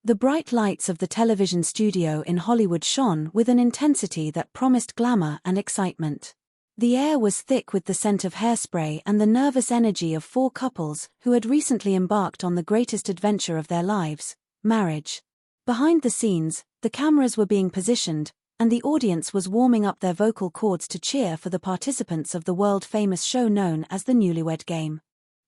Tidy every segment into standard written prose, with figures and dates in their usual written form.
The bright lights of the television studio in Hollywood shone with an intensity that promised glamour and excitement. The air was thick with the scent of hairspray and the nervous energy of four couples who had recently embarked on the greatest adventure of their lives, marriage. Behind the scenes, the cameras were being positioned, and the audience was warming up their vocal cords to cheer for the participants of the world-famous show known as the Newlywed Game.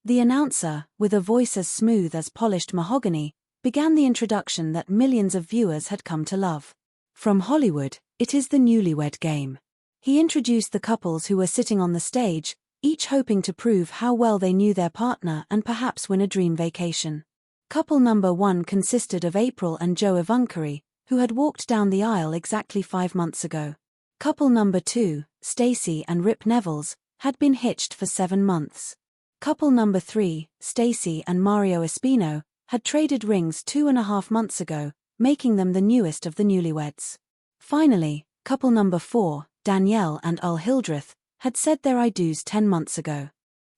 The announcer, with a voice as smooth as polished mahogany, began the introduction that millions of viewers had come to love. From Hollywood, it is the Newlywed Game. He introduced the couples who were sitting on the stage, each hoping to prove how well they knew their partner and perhaps win a dream vacation. Couple number 1 consisted of April and Joe Evancheri, who had walked down the aisle exactly 5 months ago. Couple number 2, Stacey and Rip Nevels, had been hitched for 7 months. Couple number 3, Stacey and Mario Espino, had traded rings 2.5 months ago, making them the newest of the newlyweds. Finally, couple number 4, Danielle and Al Hildreth, had said their I do's 10 months ago.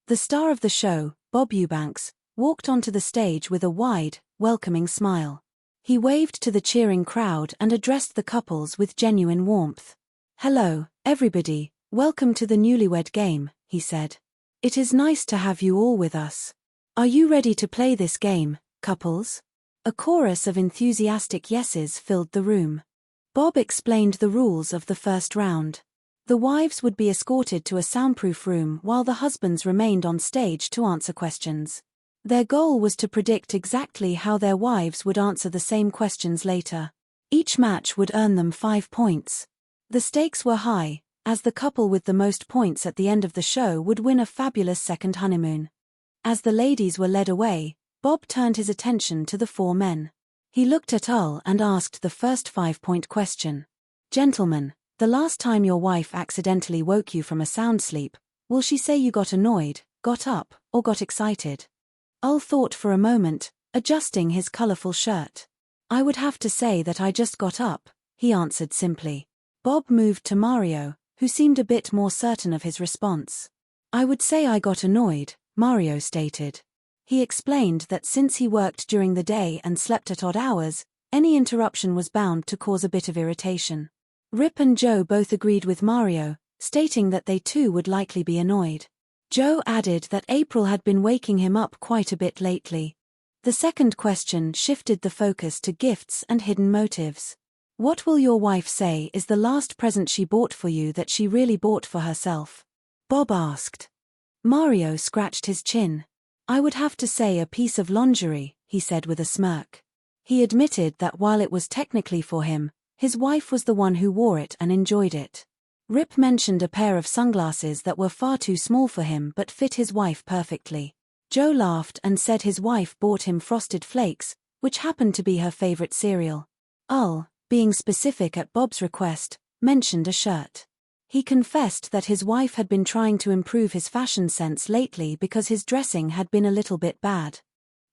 The star of the show, Bob Eubanks, walked onto the stage with a wide, welcoming smile. He waved to the cheering crowd and addressed the couples with genuine warmth. "Hello, everybody, welcome to the Newlywed Game," he said. "It is nice to have you all with us. Are you ready to play this game, couples?" A chorus of enthusiastic yeses filled the room. Bob explained the rules of the first round. The wives would be escorted to a soundproof room while the husbands remained on stage to answer questions. Their goal was to predict exactly how their wives would answer the same questions later. Each match would earn them 5 points. The stakes were high, as the couple with the most points at the end of the show would win a fabulous second honeymoon. As the ladies were led away, Bob turned his attention to the 4 men. He looked at Al and asked the first 5-point question. "Gentlemen, the last time your wife accidentally woke you from a sound sleep, will she say you got annoyed, got up, or got excited?" Al thought for a moment, adjusting his colorful shirt. "I would have to say that I just got up," he answered simply. Bob moved to Mario, who seemed a bit more certain of his response. "I would say I got annoyed," Mario stated. He explained that since he worked during the day and slept at odd hours, any interruption was bound to cause a bit of irritation. Rip and Joe both agreed with Mario, stating that they too would likely be annoyed. Joe added that April had been waking him up quite a bit lately. The second question shifted the focus to gifts and hidden motives. "What will your wife say is the last present she bought for you that she really bought for herself?" Bob asked. Mario scratched his chin. "I would have to say a piece of lingerie," he said with a smirk. He admitted that while it was technically for him, his wife was the one who wore it and enjoyed it. Rip mentioned a pair of sunglasses that were far too small for him but fit his wife perfectly. Joe laughed and said his wife bought him Frosted Flakes, which happened to be her favorite cereal. Al, being specific at Bob's request, mentioned a shirt. He confessed that his wife had been trying to improve his fashion sense lately because his dressing had been a little bit bad.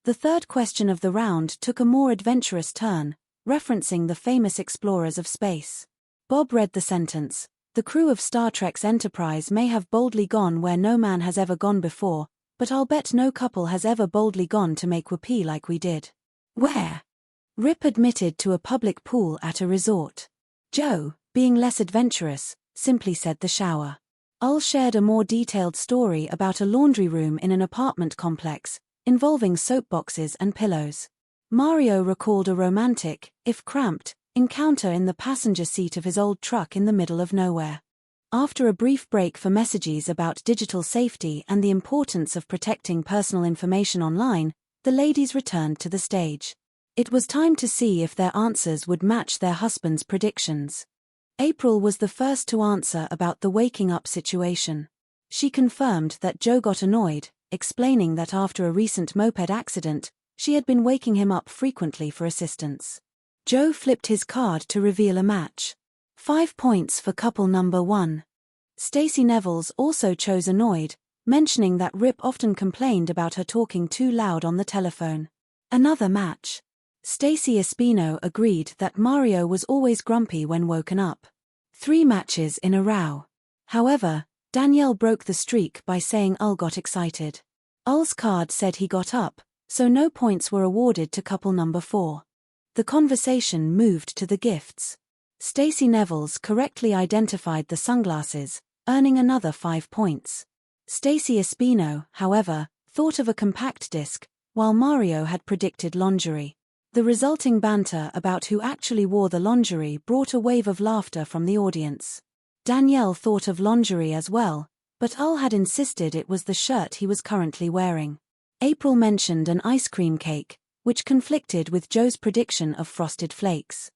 The third question of the round took a more adventurous turn, referencing the famous explorers of space. Bob read the sentence. "The crew of Star Trek's Enterprise may have boldly gone where no man has ever gone before, but I'll bet no couple has ever boldly gone to make whoopee like we did." "Where?" Rip admitted to a public pool at a resort. Joe, being less adventurous, simply said the shower. Al shared a more detailed story about a laundry room in an apartment complex, involving soap boxes and pillows. Mario recalled a romantic, if cramped, encounter in the passenger seat of his old truck in the middle of nowhere. After a brief break for messages about digital safety and the importance of protecting personal information online, the ladies returned to the stage. It was time to see if their answers would match their husbands' predictions. April was the first to answer about the waking up situation. She confirmed that Joe got annoyed, explaining that after a recent moped accident, she had been waking him up frequently for assistance. Joe flipped his card to reveal a match. 5 points for couple number 1. Stacey Nevels also chose annoyed, mentioning that Rip often complained about her talking too loud on the telephone. Another match. Stacey Espino agreed that Mario was always grumpy when woken up. 3 matches in a row. However, Danielle broke the streak by saying Al got excited. Al's card said he got up, so no points were awarded to couple number 4. The conversation moved to the gifts. Stacey Nevels correctly identified the sunglasses, earning another 5 points. Stacey Espino, however, thought of a compact disc, while Mario had predicted lingerie. The resulting banter about who actually wore the lingerie brought a wave of laughter from the audience. Danielle thought of lingerie as well, but Al had insisted it was the shirt he was currently wearing. April mentioned an ice cream cake, which conflicted with Joe's prediction of frosted flakes.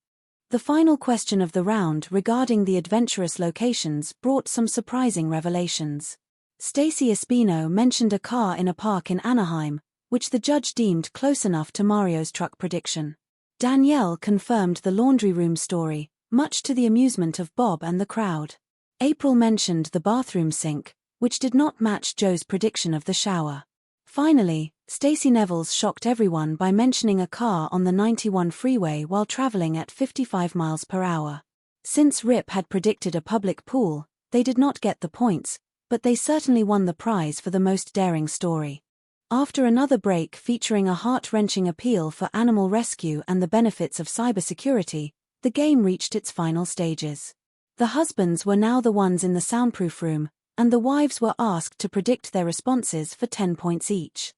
The final question of the round regarding the adventurous locations brought some surprising revelations. Stacey Espino mentioned a car in a park in Anaheim, which the judge deemed close enough to Mario's truck prediction. Danielle confirmed the laundry room story, much to the amusement of Bob and the crowd. April mentioned the bathroom sink, which did not match Joe's prediction of the shower. Finally, Stacey Nevels shocked everyone by mentioning a car on the 91 freeway while traveling at 55 miles per hour. Since Rip had predicted a public pool, they did not get the points, but they certainly won the prize for the most daring story. After another break featuring a heart-wrenching appeal for animal rescue and the benefits of cybersecurity, the game reached its final stages. The husbands were now the ones in the soundproof room, and the wives were asked to predict their responses for 10 points each.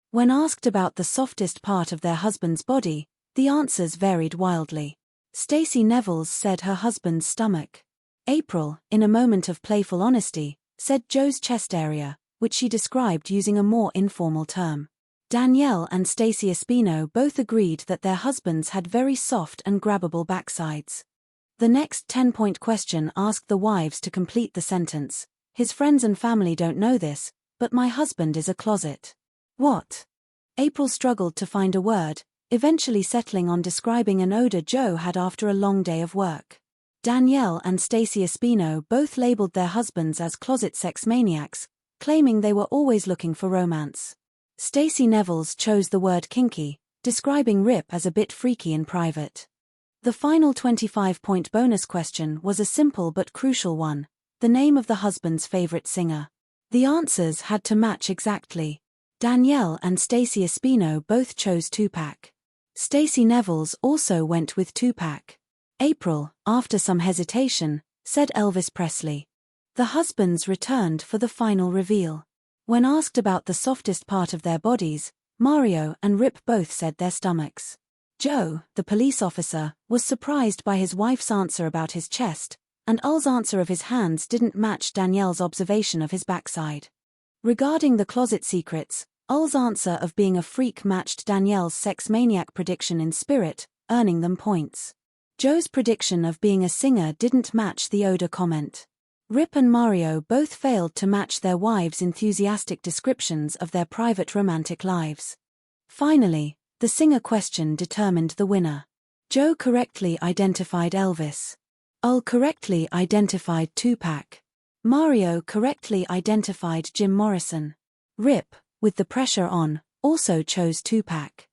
When asked about the softest part of their husband's body, the answers varied wildly. Stacey Nevels said her husband's stomach. April, in a moment of playful honesty, said Joe's chest area, which she described using a more informal term. Danielle and Stacey Espino both agreed that their husbands had very soft and grabbable backsides. The next 10-point question asked the wives to complete the sentence. His friends and family don't know this, but my husband is a closet. What? April struggled to find a word, eventually settling on describing an odor Joe had after a long day of work. Danielle and Stacey Espino both labeled their husbands as closet sex maniacs, claiming they were always looking for romance. Stacey Nevels chose the word kinky, describing Rip as a bit freaky in private. The final 25-point bonus question was a simple but crucial one: the name of the husband's favorite singer. The answers had to match exactly. Danielle and Stacey Espino both chose Tupac. Stacey Nevels also went with Tupac. April, after some hesitation, said Elvis Presley. The husbands returned for the final reveal. When asked about the softest part of their bodies, Mario and Rip both said their stomachs. Joe, the police officer, was surprised by his wife's answer about his chest, and Al's answer of his hands didn't match Danielle's observation of his backside. Regarding the closet secrets, Al's answer of being a freak matched Danielle's sex maniac prediction in spirit, earning them points. Joe's prediction of being a singer didn't match the odor comment. Rip and Mario both failed to match their wives' enthusiastic descriptions of their private romantic lives. Finally, the singer question determined the winner. Joe correctly identified Elvis. Al correctly identified Tupac. Mario correctly identified Jim Morrison. Rip, with the pressure on, also chose Tupac.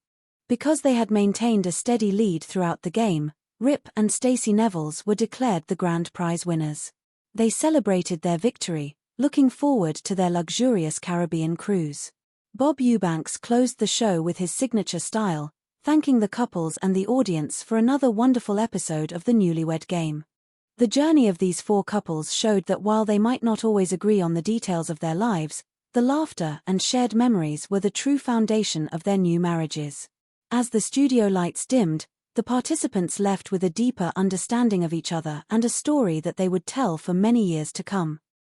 Because they had maintained a steady lead throughout the game, Rip and Stacey Nevels were declared the grand prize winners. They celebrated their victory, looking forward to their luxurious Caribbean cruise. Bob Eubanks closed the show with his signature style, thanking the couples and the audience for another wonderful episode of the Newlywed Game. The journey of these four couples showed that while they might not always agree on the details of their lives, the laughter and shared memories were the true foundation of their new marriages. As the studio lights dimmed, the participants left with a deeper understanding of each other and a story that they would tell for many years to come.